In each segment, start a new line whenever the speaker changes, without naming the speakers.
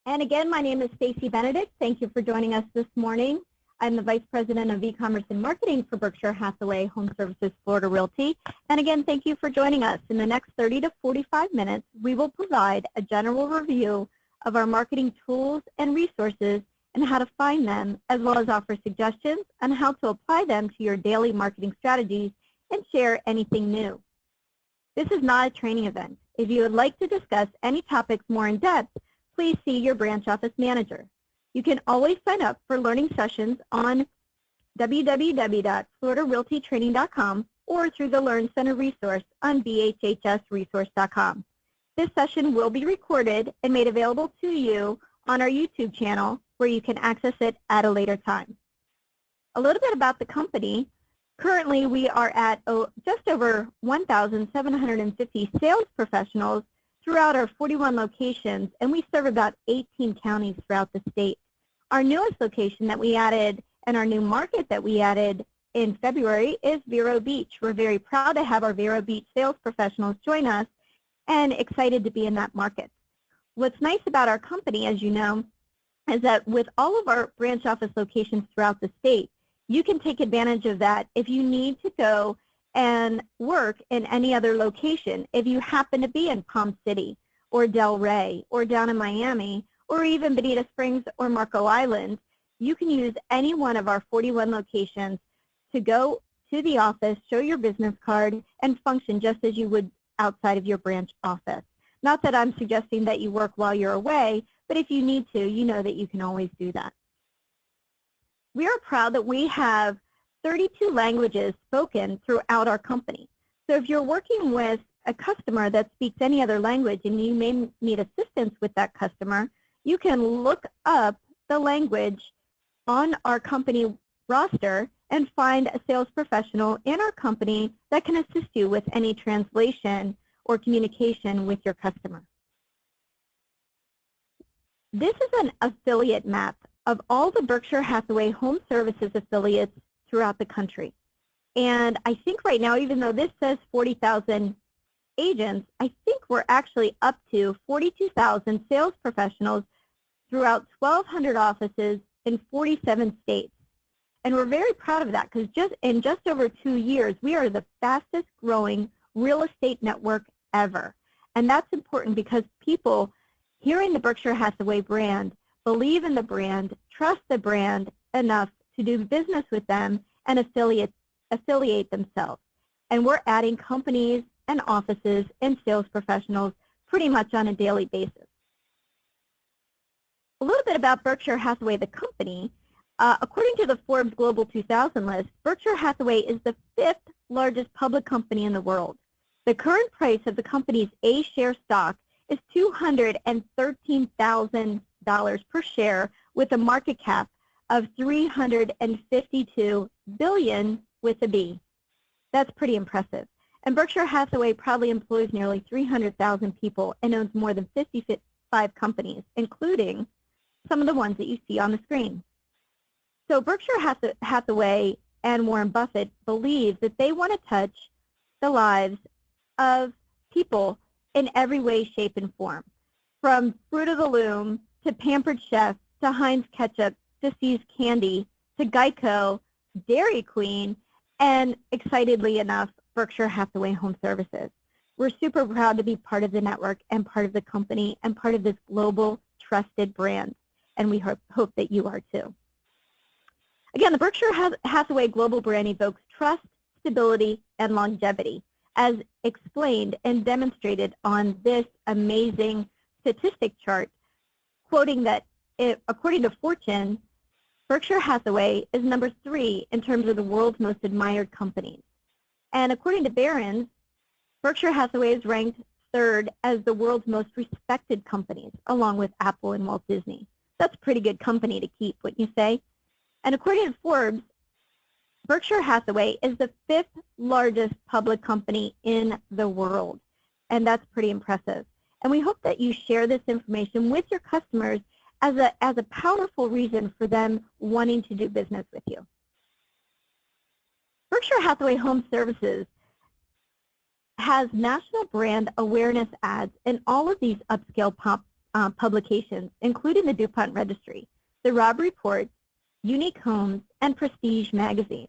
And again, my name is Stacy Benedict. Thank you for joining us this morning. I'm the Vice President of E-commerce and Marketing for Berkshire Hathaway HomeServices Florida Realty. And again, thank you for joining us. In the next 30 to 45 minutes, we will provide a general review of our marketing tools and resources and how to find them, as well as offer suggestions on how to apply them to your daily marketing strategies and share anything new. This is not a training event. If you would like to discuss any topics more in depth, please see your branch office manager. You can always sign up for learning sessions on www.floridarealtytraining.com or through the Learn Center resource on bhhsresource.com. This session will be recorded and made available to you on our YouTube channel, where you can access it at a later time. A little bit about the company. Currently, we are at just over 1,750 sales professionals throughout our 41 locations, and we serve about 18 counties throughout the state. Our newest location that we added and our new market that we added in February is Vero Beach. We're very proud to have our Vero Beach sales professionals join us and excited to be in that market. What's nice about our company, as you know, is that with all of our branch office locations throughout the state, you can take advantage of that if you need to go and work in any other location. If you happen to be in Palm City or Delray or down in Miami or even Bonita Springs or Marco Island, you can use any one of our 41 locations to go to the office, show your business card, and function just as you would outside of your branch office. Not that I'm suggesting that you work while you're away, but if you need to, you know that you can always do that. We are proud that we have 32 languages spoken throughout our company. So if you're working with a customer that speaks any other language and you may need assistance with that customer, you can look up the language on our company roster and find a sales professional in our company that can assist you with any translation or communication with your customer. This is an affiliate map of all the Berkshire Hathaway HomeServices affiliates throughout the country. And I think right now, even though this says 40,000 agents, I think we're actually up to 42,000 sales professionals throughout 1,200 offices in 47 states. And we're very proud of that because in just over 2 years, we are the fastest growing real estate network ever. And that's important because people hearing the Berkshire Hathaway brand, believe in the brand, trust the brand enough to do business with them and affiliate themselves. And we're adding companies and offices and sales professionals pretty much on a daily basis. A little bit about Berkshire Hathaway, the company. According to the Forbes Global 2000 list, Berkshire Hathaway is the 5th largest public company in the world. The current price of the company's A-share stock is $213,000 per share with a market cap of $352 billion with a B. That's pretty impressive. And Berkshire Hathaway proudly employs nearly 300,000 people and owns more than 55 companies, including some of the ones that you see on the screen. So Berkshire Hathaway and Warren Buffett believe that they want to touch the lives of people in every way, shape, and form, from Fruit of the Loom to Pampered Chef to Heinz Ketchup to See's Candy to Geico, Dairy Queen, and excitedly enough, Berkshire Hathaway HomeServices. We're super proud to be part of the network and part of the company and part of this global trusted brand, and we hope that you are too. Again, the Berkshire Hathaway global brand evokes trust, stability, and longevity, as explained and demonstrated on this amazing statistic chart, quoting that according to Fortune, Berkshire Hathaway is number 3 in terms of the world's most admired companies. And according to Barron's, Berkshire Hathaway is ranked 3rd as the world's most respected companies, along with Apple and Walt Disney. That's a pretty good company to keep, wouldn't you say? And according to Forbes, Berkshire Hathaway is the 5th largest public company in the world, and that's pretty impressive. And we hope that you share this information with your customers as a powerful reason for them wanting to do business with you. Berkshire Hathaway HomeServices has national brand awareness ads in all of these upscale publications, including the DuPont Registry, the Robb Report, Unique Homes, and Prestige Magazine.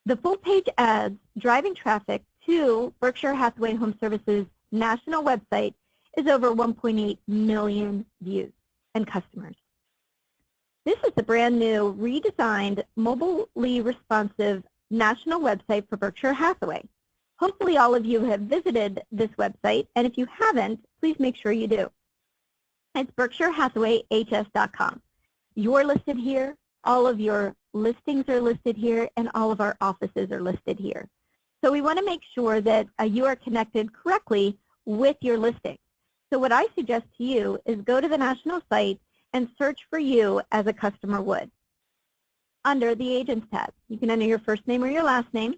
The full-page ads driving traffic to Berkshire Hathaway HomeServices national website is over 1.8 million views and customers. This is the brand new, redesigned, mobilely responsive national website for Berkshire Hathaway. Hopefully all of you have visited this website, and if you haven't, please make sure you do. It's BerkshireHathawayHS.com. You're listed here, all of your listings are listed here, and all of our offices are listed here. So we want to make sure that you are connected correctly with your listing. So what I suggest to you is go to the national site and search for you as a customer would. Under the Agents tab, you can enter your first name or your last name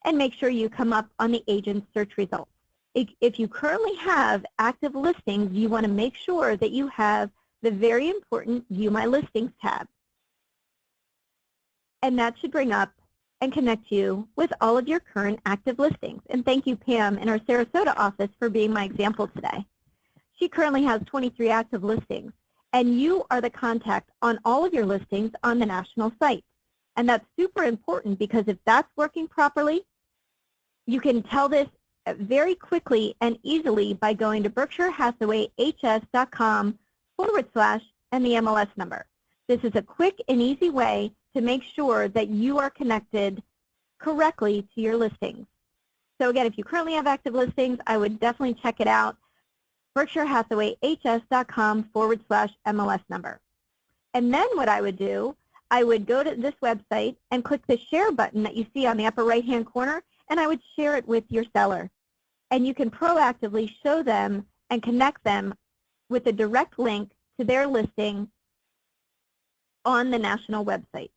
and make sure you come up on the agent search results. If you currently have active listings, you want to make sure that you have the very important View My Listings tab. And that should bring up and connect you with all of your current active listings. And thank you, Pam, in our Sarasota office for being my example today. She currently has 23 active listings, and you are the contact on all of your listings on the national site. And that's super important because if that's working properly, you can tell this very quickly and easily by going to BerkshireHathawayHS.com / and the MLS number. This is a quick and easy way to make sure that you are connected correctly to your listings. So again, if you currently have active listings, I would definitely check it out. BerkshireHathawayHS.com / MLS number. And then what I would do, I would go to this website and click the share button that you see on the upper right-hand corner, and I would share it with your seller. And you can proactively show them and connect them with a direct link to their listing on the national website.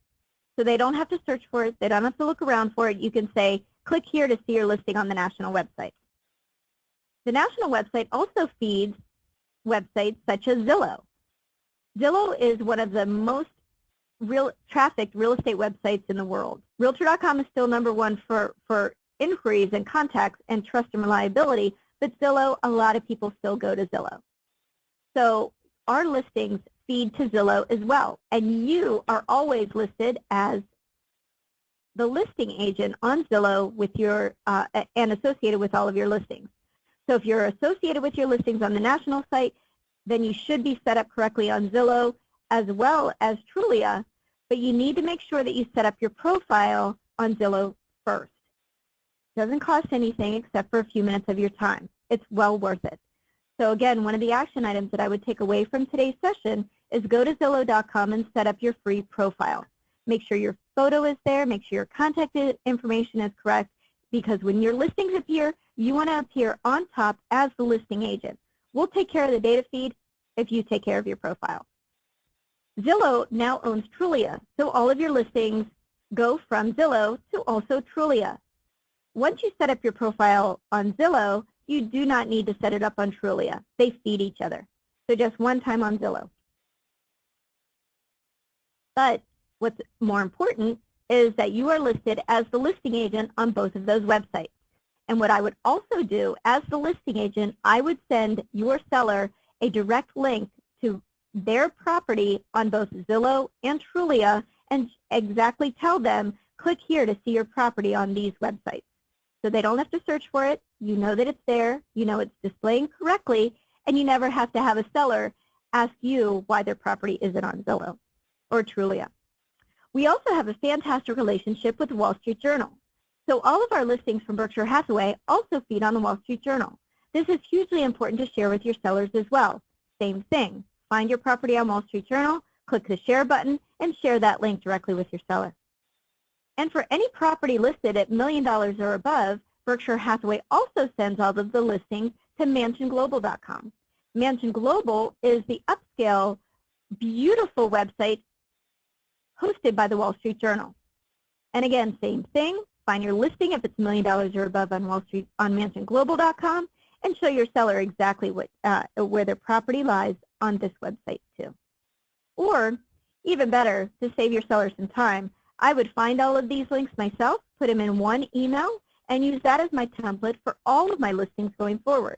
So they don't have to search for it. They don't have to look around for it. You can say, click here to see your listing on the national website. The national website also feeds websites such as Zillow. Zillow is one of the most trafficked real estate websites in the world. Realtor.com is still #1 for inquiries and contacts and trust and reliability, but Zillow, a lot of people still go to Zillow. So our listings feed to Zillow as well, and you are always listed as the listing agent on Zillow with your and associated with all of your listings. So if you're associated with your listings on the national site, then you should be set up correctly on Zillow as well as Trulia, but you need to make sure that you set up your profile on Zillow first. It doesn't cost anything except for a few minutes of your time. It's well worth it. So again, one of the action items that I would take away from today's session is go to Zillow.com and set up your free profile. Make sure your photo is there, make sure your contact information is correct, because when your listings appear, you want to appear on top as the listing agent. We'll take care of the data feed if you take care of your profile. Zillow now owns Trulia, so all of your listings go from Zillow to also Trulia. Once you set up your profile on Zillow, you do not need to set it up on Trulia. They feed each other. So just one time on Zillow. But what's more important is that you are listed as the listing agent on both of those websites. And what I would also do as the listing agent, I would send your seller a direct link to their property on both Zillow and Trulia and exactly tell them, click here to see your property on these websites. So they don't have to search for it. You know that it's there. You know it's displaying correctly, and you never have to have a seller ask you why their property isn't on Zillow or Trulia. We also have a fantastic relationship with the Wall Street Journal. So all of our listings from Berkshire Hathaway also feed on the Wall Street Journal. This is hugely important to share with your sellers as well. Same thing. Find your property on Wall Street Journal, click the share button, and share that link directly with your seller. And for any property listed at $1 million or above, Berkshire Hathaway also sends all of the listings to MansionGlobal.com. Mansion Global is the upscale, beautiful website hosted by the Wall Street Journal. And again, same thing. Find your listing if it's $1 million or above on Wall Street on MansionGlobal.com, and show your seller exactly where their property lies on this website too. Or even better, to save your seller some time, I would find all of these links myself, put them in one email, and use that as my template for all of my listings going forward.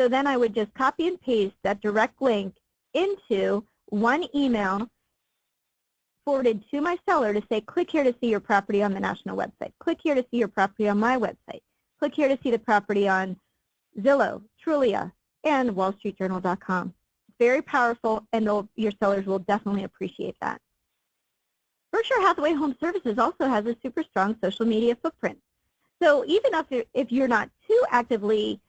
So then I would just copy and paste that direct link into one email forwarded to my seller to say, click here to see your property on the national website. Click here to see your property on my website. Click here to see the property on Zillow, Trulia, and WallStreetJournal.com. Very powerful, and your sellers will definitely appreciate that. Berkshire Hathaway Home Services also has a super strong social media footprint. So even if you're not too actively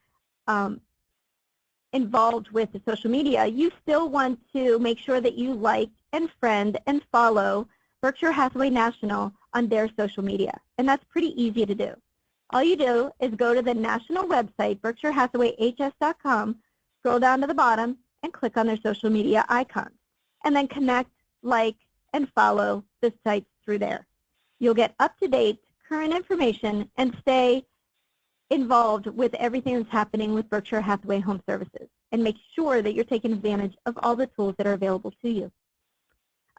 involved with the social media, you still want to make sure that you like and friend and follow Berkshire Hathaway National on their social media. And that's pretty easy to do. All you do is go to the national website, BerkshireHathawayHS.com, scroll down to the bottom, and click on their social media icons. And then connect, like, and follow the sites through there. You'll get up-to-date, current information and stay involved with everything that's happening with Berkshire Hathaway Home Services, and make sure that you're taking advantage of all the tools that are available to you.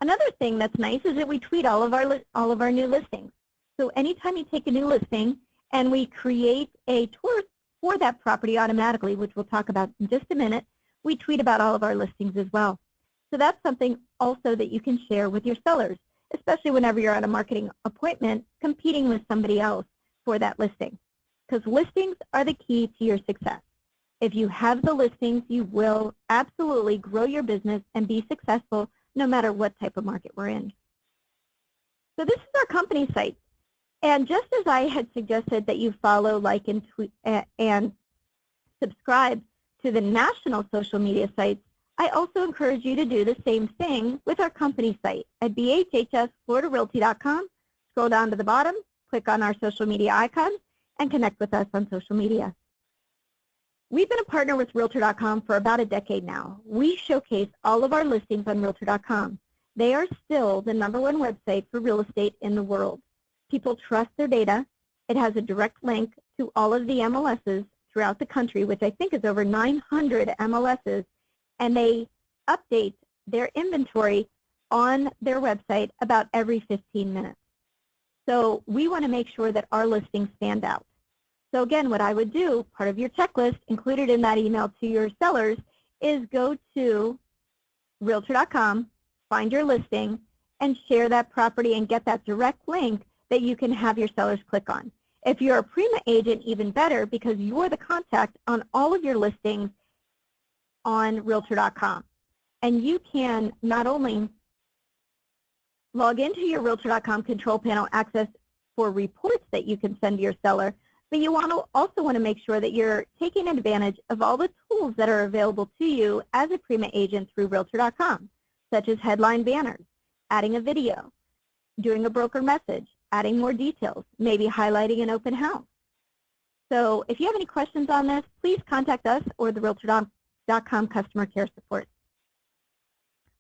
Another thing that's nice is that we tweet all of our new listings. So anytime you take a new listing and we create a tour for that property automatically, which we'll talk about in just a minute, we tweet about all of our listings as well. So that's something also that you can share with your sellers, especially whenever you're on a marketing appointment competing with somebody else for that listing. Because listings are the key to your success. If you have the listings, you will absolutely grow your business and be successful no matter what type of market we're in. So this is our company site. And just as I had suggested that you follow, like, and tweet, and subscribe to the national social media sites, I also encourage you to do the same thing with our company site at bhhsfloridarealty.com. Scroll down to the bottom, click on our social media icons, and connect with us on social media. We've been a partner with Realtor.com for about a decade now. We showcase all of our listings on Realtor.com. They are still the #1 website for real estate in the world. People trust their data. It has a direct link to all of the MLSs throughout the country, which I think is over 900 MLSs, and they update their inventory on their website about every 15 minutes. So we want to make sure that our listings stand out. So again, what I would do, part of your checklist included in that email to your sellers, is go to Realtor.com, find your listing, and share that property and get that direct link that you can have your sellers click on. If you're a Prima agent, even better, because you're the contact on all of your listings on Realtor.com. And you can not only log into your Realtor.com control panel access for reports that you can send to your seller, but you also want to make sure that you're taking advantage of all the tools that are available to you as a Prima agent through Realtor.com, such as headline banners, adding a video, doing a broker message, adding more details, maybe highlighting an open house. So if you have any questions on this, please contact us or the Realtor.com customer care support.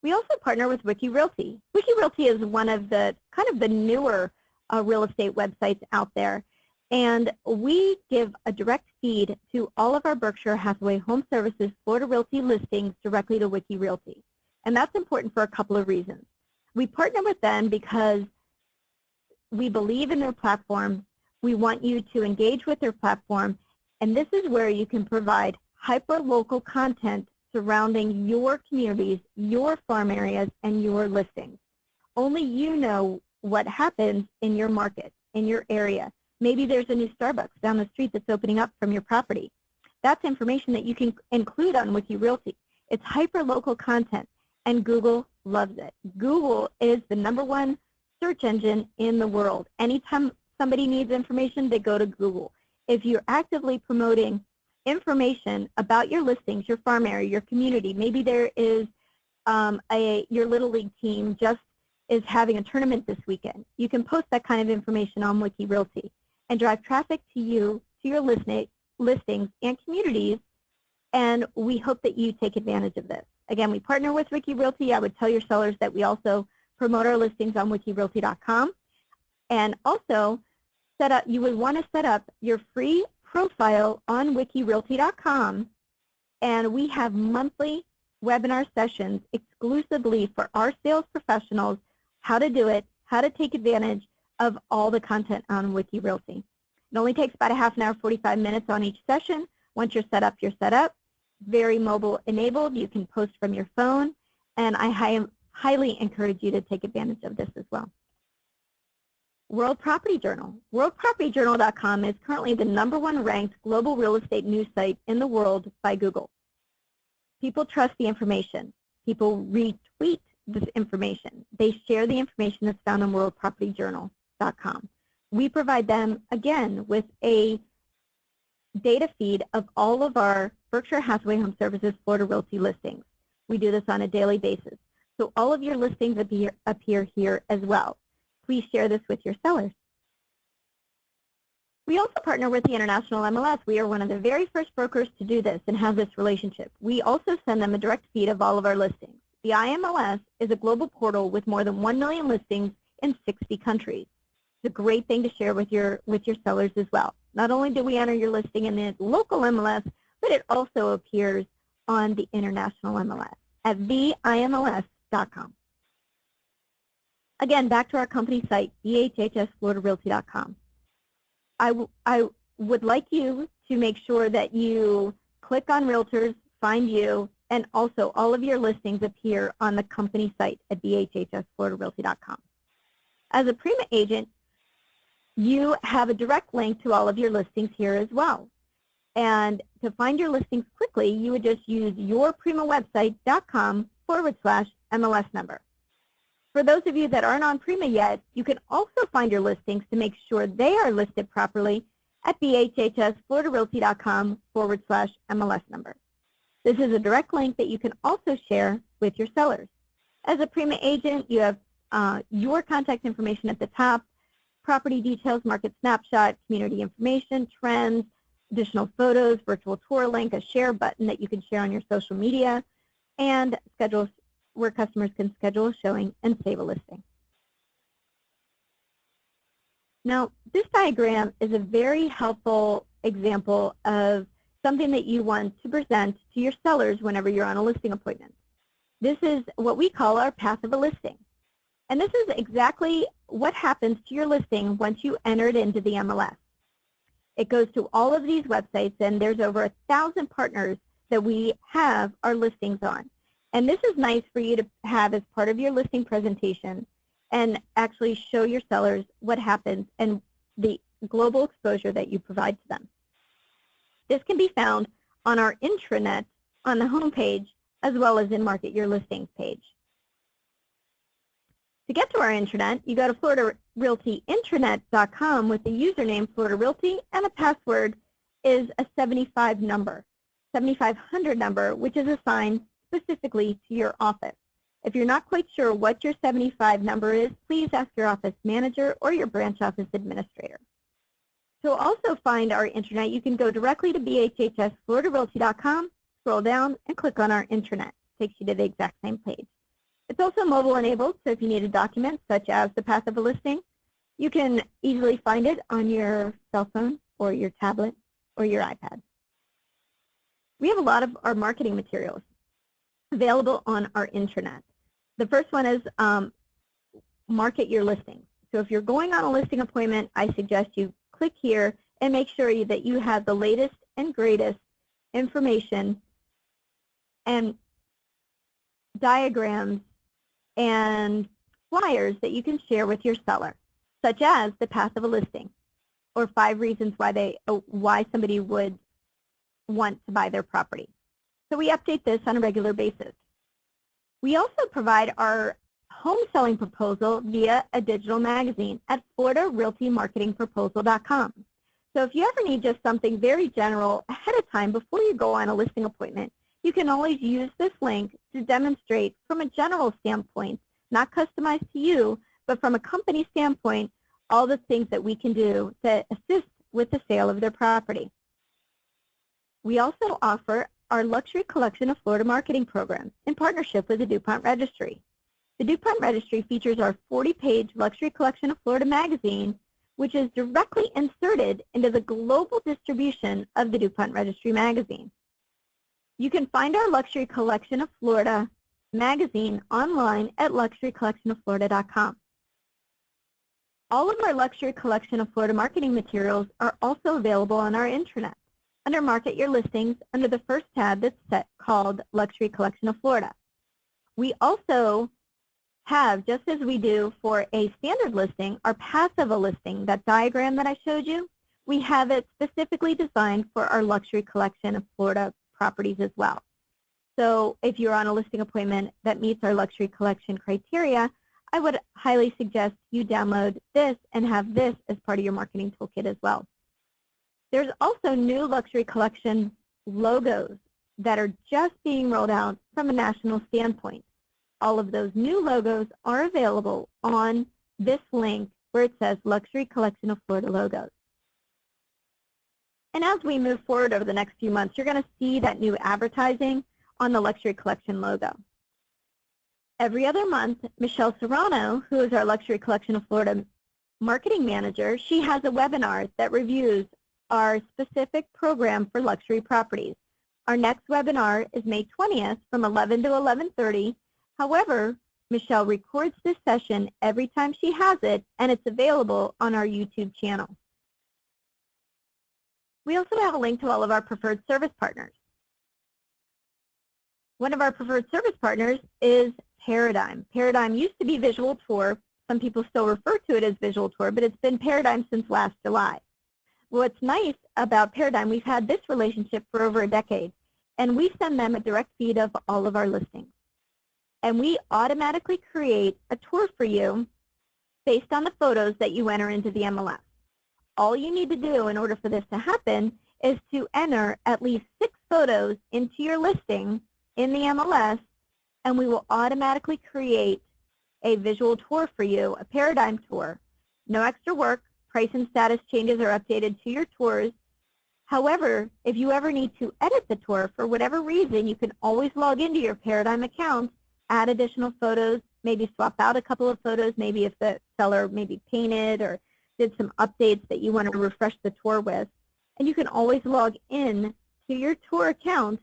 We also partner with Wiki Realty. Wiki Realty is one of the the newer real estate websites out there, and we give a direct feed to all of our Berkshire Hathaway Home Services Florida Realty listings directly to Wiki Realty. And that's important for a couple of reasons. We partner with them because we believe in their platform. We want you to engage with their platform, and this is where you can provide hyper-local content surrounding your communities, your farm areas, and your listings. Only you know what happens in your market, in your area. Maybe there's a new Starbucks down the street that's opening up from your property. That's information that you can include on Wiki Realty. It's hyper-local content, and Google loves it. Google is the #1 search engine in the world. Anytime somebody needs information, they go to Google. If you're actively promoting information about your listings, your farm area, your community, maybe there is your Little League team just is having a tournament this weekend, you can post that kind of information on Wiki Realty and drive traffic to you, to your listings and communities, and we hope that you take advantage of this. Again, we partner with Wiki Realty. I would tell your sellers that we also promote our listings on wikirealty.com, and also you would want to set up your free profile on wikirealty.com, and we have monthly webinar sessions exclusively for our sales professionals, how to do it, how to take advantage of all the content on Wiki Realty. It only takes about a half an hour, 45 minutes on each session. Once you're set up, you're set up. very mobile enabled. You can post from your phone, and I highly encourage you to take advantage of this as well. World Property Journal. WorldPropertyJournal.com is currently the #1 ranked global real estate news site in the world by Google. People trust the information. People retweet this information. They share the information that's found on WorldPropertyJournal.com. We provide them, again, with a data feed of all of our Berkshire Hathaway HomeServices Florida Realty listings. We do this on a daily basis. So all of your listings appear here as well. Please share this with your sellers. We also partner with the International MLS. We are one of the very first brokers to do this and have this relationship. We also send them a direct feed of all of our listings. The IMLS is a global portal with more than 1 million listings in 60 countries. It's a great thing to share with your sellers as well. Not only do we enter your listing in the local MLS, but it also appears on the International MLS at theimls.com. Again, back to our company site, BHHSFloridaRealty.com. I would like you to make sure that you click on Realtors, find you, and also all of your listings appear on the company site at BHHSFloridaRealty.com. As a Prima agent, you have a direct link to all of your listings here as well. And to find your listings quickly, you would just use yourprimawebsite.com/MLS number. For those of you that aren't on Prima yet, you can also find your listings to make sure they are listed properly at BHHSFloridaRealty.com/MLS number. This is a direct link that you can also share with your sellers. As a Prima agent, you have your contact information at the top, property details, market snapshot, community information, trends, additional photos, virtual tour link, a share button that you can share on your social media, and schedules where customers can schedule a showing and save a listing. Now, this diagram is a very helpful example of something that you want to present to your sellers whenever you're on a listing appointment. This is what we call our path of a listing. And this is exactly what happens to your listing once you enter it into the MLS. It goes to all of these websites, and there's over 1,000 partners that we have our listings on. And this is nice for you to have as part of your listing presentation and actually show your sellers what happens and the global exposure that you provide to them. This can be found on our intranet on the home page as well as in Market Your Listings page. To get to our intranet, you go to FloridaRealtyIntranet.com with the username Florida Realty, and the password is a 7500 number, which is assigned specifically to your office. If you're not quite sure what your 75 number is, please ask your office manager or your branch office administrator. To also find our intranet, you can go directly to BHHSFloridaRealty.com, scroll down, and click on our intranet. It takes you to the exact same page. It's also mobile enabled, so if you need a document such as the path of a listing, you can easily find it on your cell phone or your tablet or your iPad. We have a lot of our marketing materials available on our intranet. The first one is Market Your Listing. So if you're going on a listing appointment, I suggest you click here and make sure that you have the latest and greatest information and diagrams and flyers that you can share with your seller, such as the path of a listing or 5 reasons why somebody would want to buy their property. So we update this on a regular basis. We also provide our home selling proposal via a digital magazine at FloridaRealtyMarketingProposal.com. So if you ever need just something very general ahead of time before you go on a listing appointment, you can always use this link to demonstrate from a general standpoint, not customized to you, but from a company standpoint, all the things that we can do to assist with the sale of their property. We also offer our luxury collection of Florida marketing programs in partnership with the DuPont Registry. The DuPont Registry features our 40-page luxury collection of Florida magazine, which is directly inserted into the global distribution of the DuPont Registry magazine. You can find our luxury collection of Florida magazine online at luxurycollectionofflorida.com. All of our luxury collection of Florida marketing materials are also available on our intranet. under Market Your Listings under the first tab that's set called Luxury Collection of Florida. We also have, just as we do for a standard listing, our passive listing, that diagram that I showed you, we have it specifically designed for our Luxury Collection of Florida properties as well. So if you're on a listing appointment that meets our Luxury Collection criteria, I would highly suggest you download this and have this as part of your marketing toolkit as well. There's also new Luxury Collection logos that are just being rolled out from a national standpoint. All of those new logos are available on this link where it says Luxury Collection of Florida logos. And as we move forward over the next few months, you're going to see that new advertising on the Luxury Collection logo. Every other month, Michelle Serrano, who is our Luxury Collection of Florida marketing manager, she has a webinar that reviews our specific program for luxury properties. Our next webinar is May 20th from 11 to 11:30. However, Michelle records this session every time she has it, and it's available on our YouTube channel. We also have a link to all of our preferred service partners. One of our preferred service partners is Paradigm. Paradigm used to be Visual Tour. Some people still refer to it as Visual Tour, but it's been Paradigm since last July. What's nice about Paradigm, we've had this relationship for over a decade, and we send them a direct feed of all of our listings. And we automatically create a tour for you based on the photos that you enter into the MLS. All you need to do in order for this to happen is to enter at least 6 photos into your listing in the MLS, and we will automatically create a visual tour for you, a Paradigm tour. No extra work. Price and status changes are updated to your tours. However, if you ever need to edit the tour for whatever reason, you can always log into your Paradigm account, add additional photos, maybe swap out a couple of photos, maybe if the seller maybe painted or did some updates that you want to refresh the tour with. And you can always log in to your tour account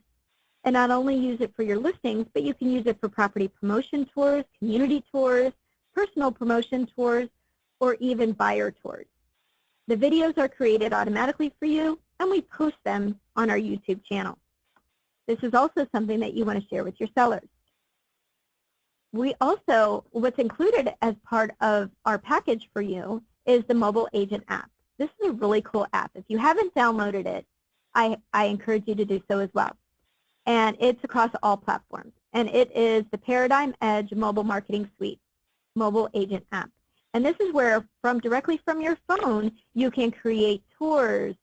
and not only use it for your listings, but you can use it for property promotion tours, community tours, personal promotion tours, or even buyer tours. The videos are created automatically for you, and we post them on our YouTube channel. This is also something that you want to share with your sellers. We also, what's included as part of our package for you is the mobile agent app. This is a really cool app. If you haven't downloaded it, I encourage you to do so as well. And it's across all platforms. And it is the Paradigm Edge Mobile Marketing Suite mobile agent app. And this is where, directly from your phone, you can create tours.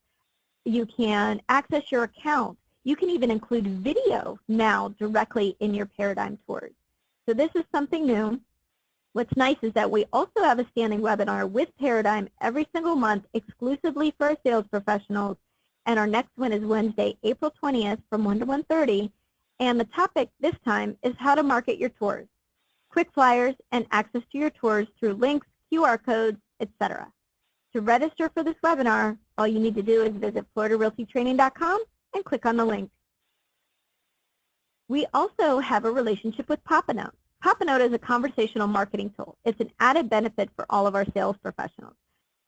You can access your account. You can even include video now directly in your Paradigm tours. So this is something new. What's nice is that we also have a standing webinar with Paradigm every single month exclusively for our sales professionals. And our next one is Wednesday, April 20th from 1 to 1:30. And the topic this time is how to market your tours, quick flyers, and access to your tours through links, QR codes, etc. To register for this webinar, all you need to do is visit floridarealtytraining.com and click on the link. We also have a relationship with Popanote. Popanote is a conversational marketing tool. It's an added benefit for all of our sales professionals.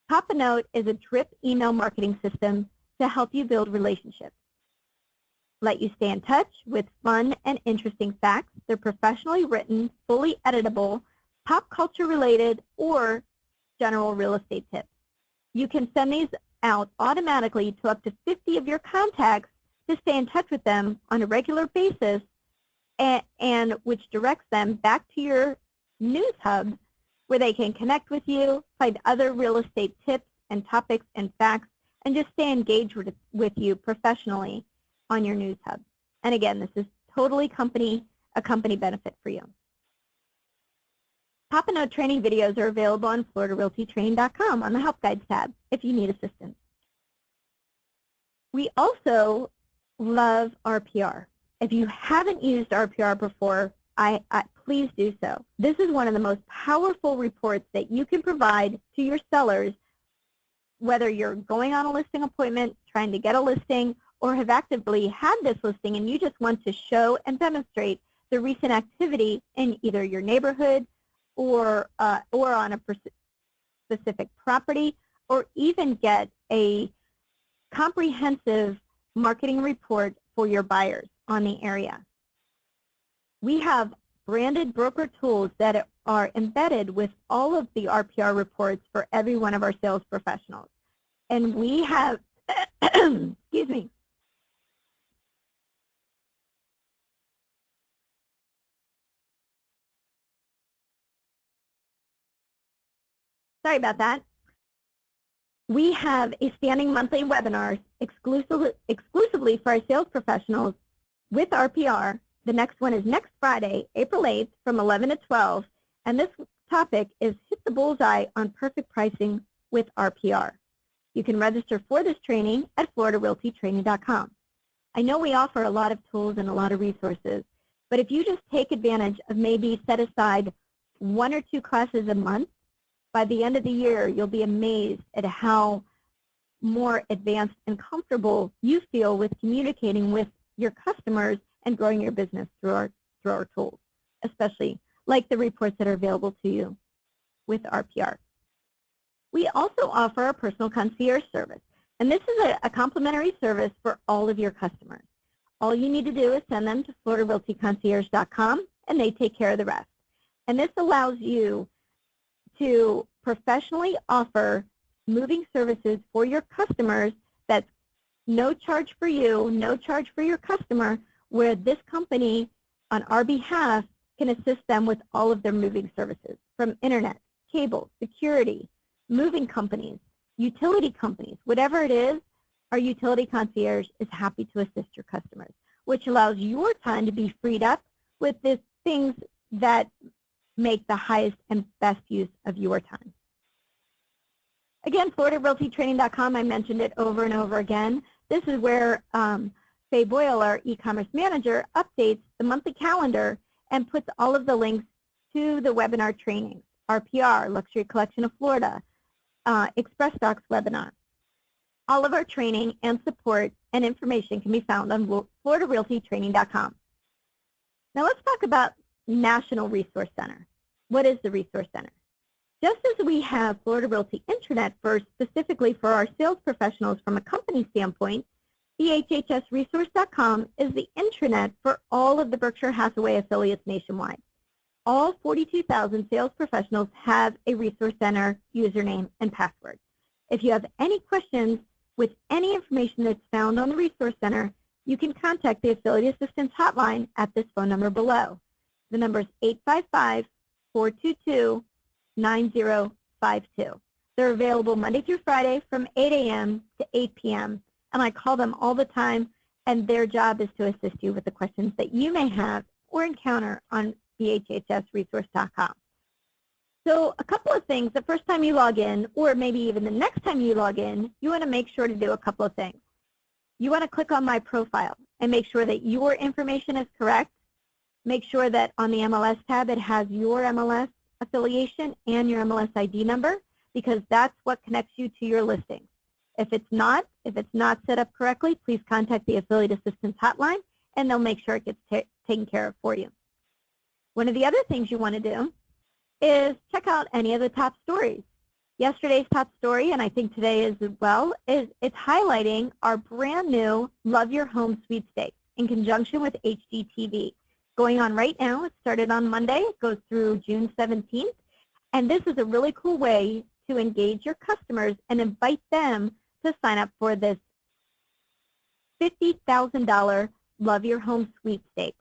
Popanote is a drip email marketing system to help you build relationships. Let you stay in touch with fun and interesting facts. They're professionally written, fully editable, pop culture related, or general real estate tips. You can send these out automatically to up to 50 of your contacts to stay in touch with them on a regular basis, and which directs them back to your news hub where they can connect with you, find other real estate tips and topics and facts, and just stay engaged with you professionally on your news hub. And again, this is totally a company benefit for you. Popanote training videos are available on floridarealtytraining.com on the Help Guides tab if you need assistance. We also love RPR. If you haven't used RPR before, please do so. This is one of the most powerful reports that you can provide to your sellers, whether you're going on a listing appointment, trying to get a listing, or have actively had this listing and you just want to show and demonstrate the recent activity in either your neighborhood or on a specific property, or even get a comprehensive marketing report for your buyers on the area. We have branded broker tools that are embedded with all of the RPR reports for every one of our sales professionals. And we have, excuse me, sorry about that. We have a standing monthly webinar exclusively for our sales professionals with RPR. The next one is next Friday, April 8th from 11 to 12. And this topic is Hit the Bullseye on Perfect Pricing with RPR. You can register for this training at floridarealtytraining.com. I know we offer a lot of tools and a lot of resources, but if you just take advantage of maybe set aside 1 or 2 classes a month, by the end of the year, you'll be amazed at how more advanced and comfortable you feel with communicating with your customers and growing your business through our tools, especially like the reports that are available to you with RPR. We also offer a personal concierge service, and this is a complimentary service for all of your customers. All you need to do is send them to floridarealtyconcierge.com, and they take care of the rest. And this allows you to professionally offer moving services for your customers that's no charge for you, no charge for your customer, where this company on our behalf can assist them with all of their moving services, from internet, cable, security, moving companies, utility companies, whatever it is. Our utility concierge is happy to assist your customers, which allows your time to be freed up with the things that make the highest and best use of your time. Again, FloridaRealtyTraining.com, I mentioned it over and over again. This is where Faye Boyle, our e-commerce manager, updates the monthly calendar and puts all of the links to the webinar trainings, RPR, Luxury Collection of Florida, Express Docs webinar. All of our training and support and information can be found on FloridaRealtyTraining.com. Now let's talk about National Resource Center. What is the Resource Center? Just as we have Florida Realty Intranet specifically for our sales professionals from a company standpoint, BHHSresource.com is the intranet for all of the Berkshire Hathaway affiliates nationwide. All 42,000 sales professionals have a Resource Center username and password. If you have any questions with any information that's found on the Resource Center, you can contact the Affiliate Assistance Hotline at this phone number below. The number is 855-422-9052. They're available Monday through Friday from 8 a.m. to 8 p.m. and I call them all the time, and their job is to assist you with the questions that you may have or encounter on BHHSresource.com. So a couple of things. The first time you log in, or maybe even the next time you log in, you want to make sure to do a couple of things. You want to click on My Profile and make sure that your information is correct. Make sure that on the MLS tab it has your MLS affiliation and your MLS ID number, because that's what connects you to your listing. If it's not set up correctly, please contact the Affiliate Assistance Hotline and they'll make sure it gets taken care of for you. One of the other things you want to do is check out any of the top stories. Yesterday's top story, and I think today as well, is it's highlighting our brand new Love Your Home Sweepstakes in conjunction with HGTV. Going on right now. It started on Monday. It goes through June 17th. And this is a really cool way to engage your customers and invite them to sign up for this $50,000 Love Your Home Sweepstakes.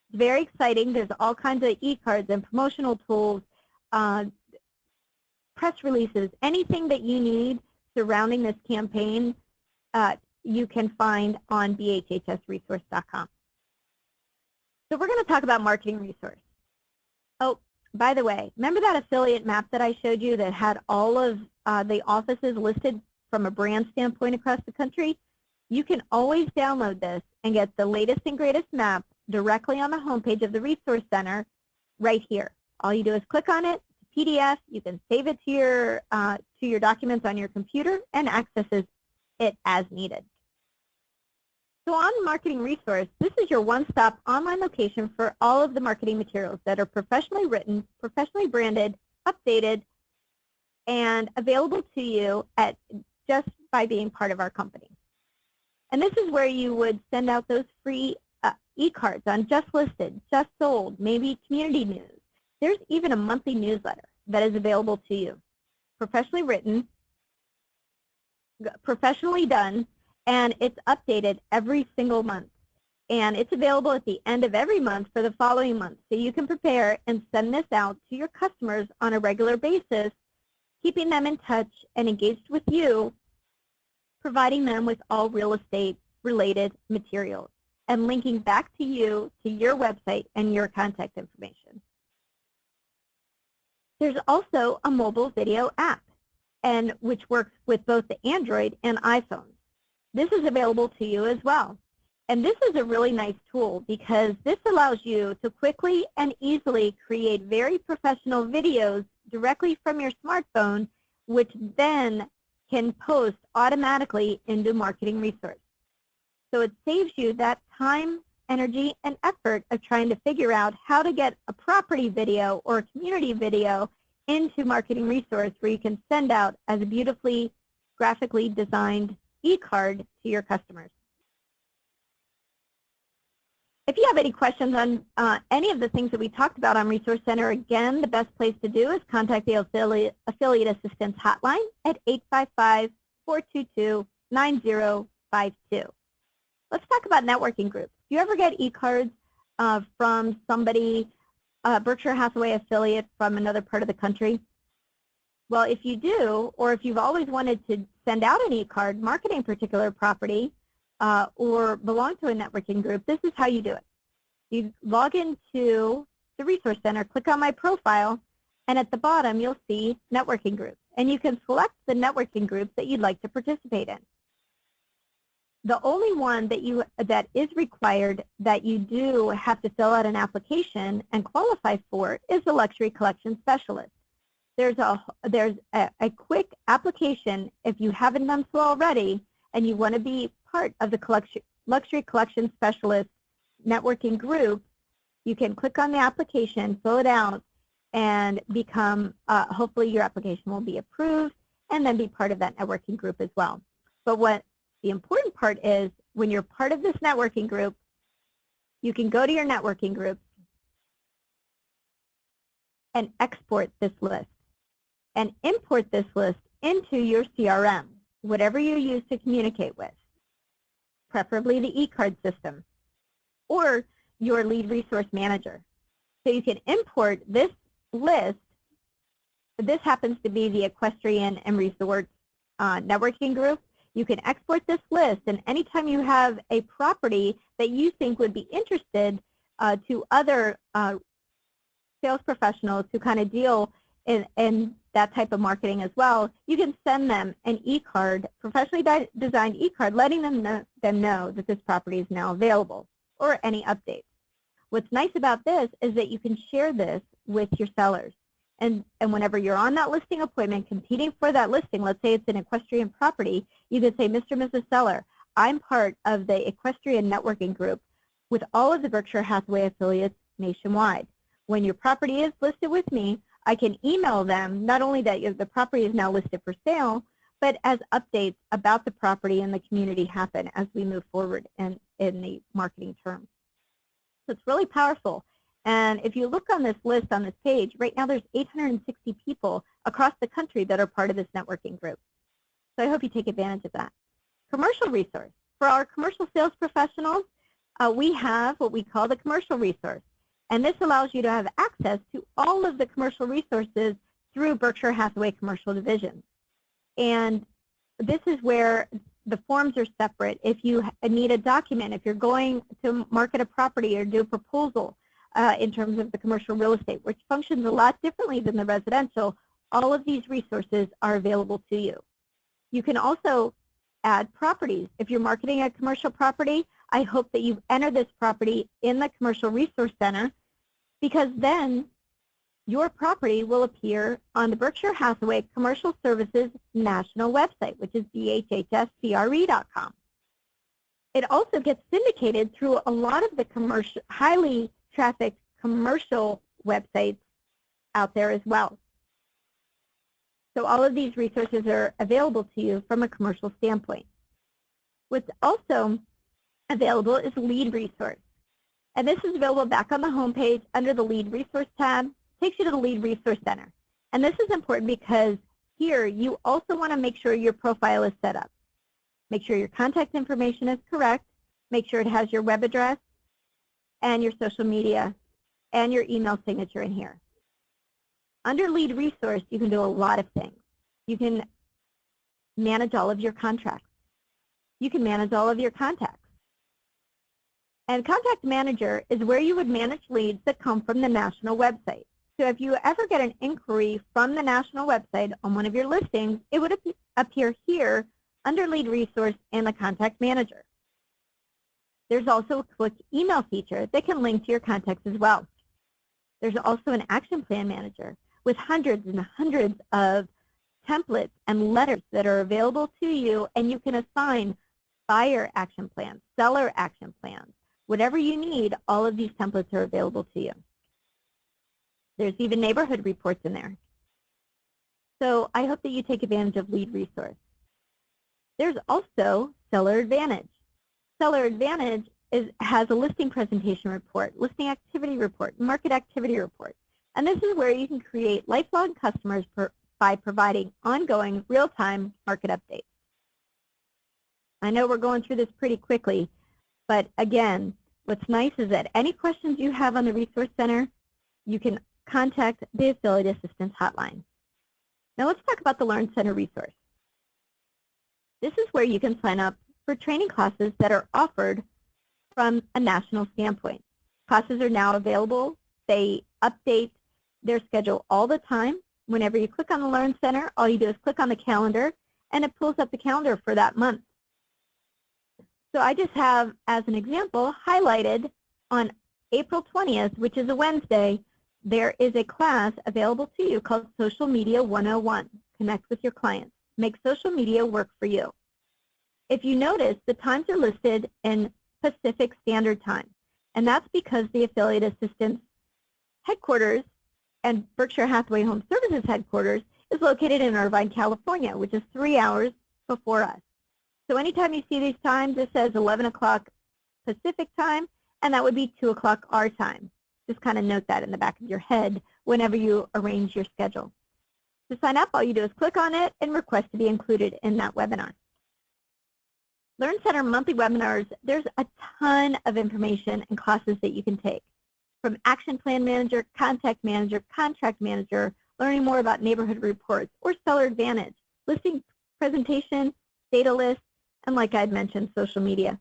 It's very exciting. There's all kinds of e-cards and promotional tools, press releases, anything that you need surrounding this campaign, you can find on BHHSresource.com. So we're going to talk about marketing resource. Oh, by the way, remember that affiliate map that I showed you that had all of the offices listed from a brand standpoint across the country? You can always download this and get the latest and greatest map directly on the homepage of the Resource Center right here. All you do is click on it, PDF, you can save it to your documents on your computer and access it as needed. So on Marketing Resource, this is your one-stop online location for all of the marketing materials that are professionally written, professionally branded, updated, and available to you just by being part of our company. And this is where you would send out those free e-cards on just listed, just sold, maybe community news. There's even a monthly newsletter that is available to you, professionally written, professionally done, and it's updated every single month. And it's available at the end of every month for the following month. So you can prepare and send this out to your customers on a regular basis, keeping them in touch and engaged with you, providing them with all real estate related materials, and linking back to you, to your website and your contact information. There's also a mobile video app, and which works with both the Android and iPhone. This is available to you as well. And this is a really nice tool because this allows you to quickly and easily create very professional videos directly from your smartphone, which then can post automatically into Marketing Resource. So it saves you that time, energy, and effort of trying to figure out how to get a property video or a community video into Marketing Resource where you can send out as a beautifully graphically designed e-card to your customers. If you have any questions on any of the things that we talked about on Resource Center, again, the best place to do is contact the Affiliate Assistance Hotline at 855-422-9052. Let's talk about networking groups. Do you ever get e-cards from somebody, Berkshire Hathaway affiliate from another part of the country? Well, if you do, or if you've always wanted to send out an e-card marketing a particular property, or belong to a networking group, this is how you do it. You log into the Resource Center, click on my profile, and at the bottom you'll see networking groups. And you can select the networking groups that you'd like to participate in. The only one that is required that you do have to fill out an application and qualify for is the Luxury Collection Specialist. There's a quick application if you haven't done so already and you want to be part of the Luxury Collection Specialist networking group. You can click on the application, fill it out, and become, hopefully your application will be approved, and then be part of that networking group as well. But what the important part is, when you're part of this networking group, you can go to your networking group and export this list and import this list into your CRM, whatever you use to communicate with, preferably the e-card system or your lead resource manager. So you can import this list. This happens to be the Equestrian and Resort networking group. You can export this list, and anytime you have a property that you think would be interested to other sales professionals who kind of deal in that type of marketing as well, you can send them an e-card, professionally designed e-card, letting them know that this property is now available, or any updates. What's nice about this is that you can share this with your sellers. And whenever you're on that listing appointment competing for that listing, let's say it's an equestrian property, you could say, Mr. and Mrs. Seller, I'm part of the equestrian networking group with all of the Berkshire Hathaway affiliates nationwide. When your property is listed with me, I can email them not only that the property is now listed for sale, but as updates about the property and the community happen as we move forward in the marketing terms. So it's really powerful. And if you look on this list on this page, right now there's 860 people across the country that are part of this networking group. So I hope you take advantage of that. Commercial resource. For our commercial sales professionals, we have what we call the commercial resource. And this allows you to have access to all of the commercial resources through Berkshire Hathaway Commercial Division. And this is where the forms are separate. If you need a document, if you're going to market a property or do a proposal in terms of the commercial real estate, which functions a lot differently than the residential, all of these resources are available to you. You can also add properties. If you're marketing a commercial property, I hope that you enter this property in the Commercial Resource Center, because then your property will appear on the Berkshire Hathaway Commercial Services national website, which is bhhscre.com. It also gets syndicated through a lot of the highly trafficked commercial websites out there as well. So all of these resources are available to you from a commercial standpoint. What's also available is Lead Resource. And this is available back on the home page under the Lead Resource tab. Takes you to the Lead Resource Center. And this is important because here you also want to make sure your profile is set up. Make sure your contact information is correct. Make sure it has your web address and your social media and your email signature in here. Under Lead Resource, you can do a lot of things. You can manage all of your contracts. You can manage all of your contacts. And Contact Manager is where you would manage leads that come from the national website. So if you ever get an inquiry from the national website on one of your listings, it would appear here under Lead Resource and the Contact Manager. There's also a quick email feature that can link to your contacts as well. There's also an Action Plan Manager with hundreds and hundreds of templates and letters that are available to you, and you can assign buyer action plans, seller action plans. Whatever you need, all of these templates are available to you. There's even neighborhood reports in there. So I hope that you take advantage of Lead Resource. There's also Seller Advantage. Seller Advantage has a listing presentation report, listing activity report, market activity report. And this is where you can create lifelong customers by providing ongoing real-time market updates. I know we're going through this pretty quickly, but again, what's nice is that any questions you have on the Resource Center, you can contact the Affiliate Assistance Hotline. Now let's talk about the Learn Center resource. This is where you can sign up for training classes that are offered from a national standpoint. Classes are now available. They update their schedule all the time. Whenever you click on the Learn Center, all you do is click on the calendar, and it pulls up the calendar for that month. So I just have, as an example, highlighted on April 20th, which is a Wednesday, there is a class available to you called Social Media 101. Connect with your clients. Make social media work for you. If you notice, the times are listed in Pacific Standard Time, and that's because the Affiliate Assistance headquarters and Berkshire Hathaway HomeServices headquarters is located in Irvine, California, which is 3 hours before us. So anytime you see these times, it says 11 o'clock Pacific time, and that would be 2 o'clock our time. Just kind of note that in the back of your head whenever you arrange your schedule. To sign up, all you do is click on it and request to be included in that webinar. Learn Center monthly webinars, there's a ton of information and classes that you can take. From Action Plan Manager, Contact Manager, Contract Manager, learning more about neighborhood reports, or Seller Advantage, listing presentation, data list, and like I had mentioned, social media.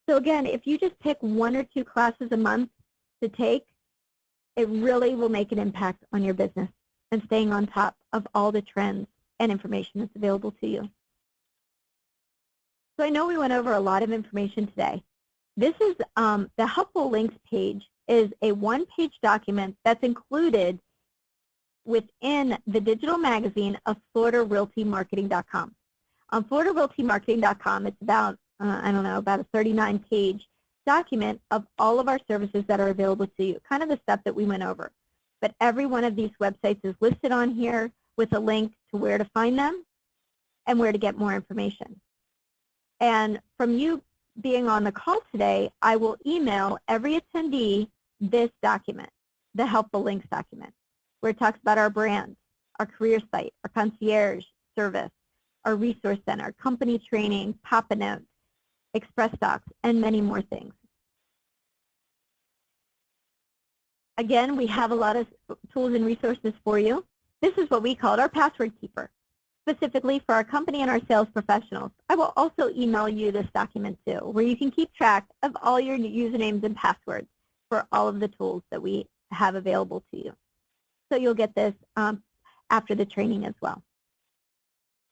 So again, if you just pick 1 or 2 classes a month to take, it really will make an impact on your business and staying on top of all the trends and information that's available to you. So I know we went over a lot of information today. This is the Helpful Links page is a one-page document that's included within the digital magazine of FloridaRealtyMarketing.com. On FloridaRealtyMarketing.com, it's about, about a 39-page document of all of our services that are available to you, kind of the stuff that we went over. But every one of these websites is listed on here with a link to where to find them and where to get more information. And from you being on the call today, I will email every attendee this document, the Helpful Links document, where it talks about our brand, our career site, our concierge service, our resource center, company training, Pop-a Note, Express Docs, and many more things. Again, we have a lot of tools and resources for you. This is what we call our password keeper, specifically for our company and our sales professionals. I will also email you this document too, where you can keep track of all your usernames and passwords for all of the tools that we have available to you. So you'll get this after the training as well.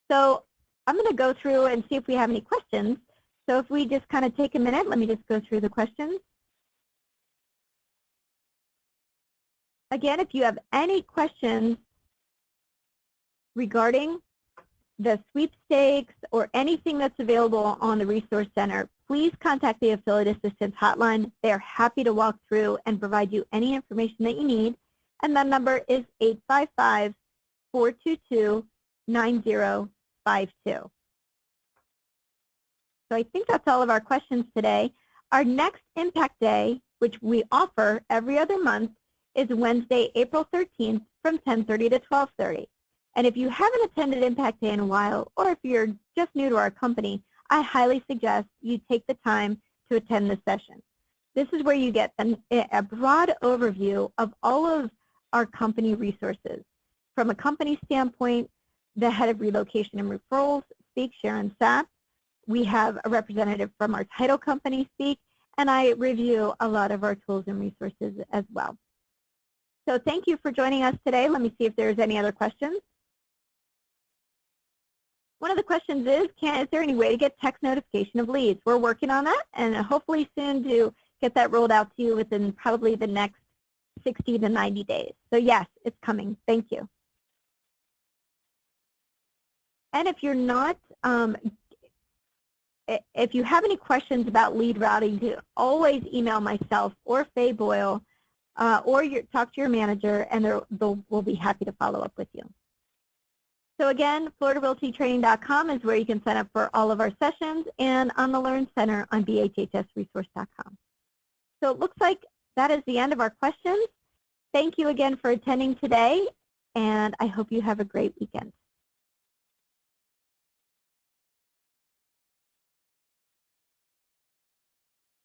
So I'm going to go through and see if we have any questions. So if we just kind of take a minute, let me just go through the questions. Again, if you have any questions regarding the sweepstakes or anything that's available on the Resource Center, please contact the Affiliate Assistance Hotline. They are happy to walk through and provide you any information that you need. And that number is 855-422-9052. So I think that's all of our questions today. Our next Impact Day, which we offer every other month, is Wednesday, April 13th from 10:30 to 12:30. And if you haven't attended Impact Day in a while, or if you're just new to our company, I highly suggest you take the time to attend this session. This is where you get a broad overview of all of our company resources. From a company standpoint, the head of relocation and referrals speaks, Sharon Sapp. We have a representative from our title company speak, and I review a lot of our tools and resources as well. So thank you for joining us today. Let me see if there's any other questions. One of the questions is there any way to get text notification of leads? We're working on that, and hopefully soon to get that rolled out to you within probably the next 60 to 90 days. So yes, it's coming. Thank you. And if you're not, if you have any questions about lead routing, you always email myself or Faye Boyle, or talk to your manager, and we'll be happy to follow up with you. So again, FloridaRealtyTraining.com is where you can sign up for all of our sessions, and on the Learn Center on BHHSresource.com. So it looks like that is the end of our questions. Thank you again for attending today, and I hope you have a great weekend.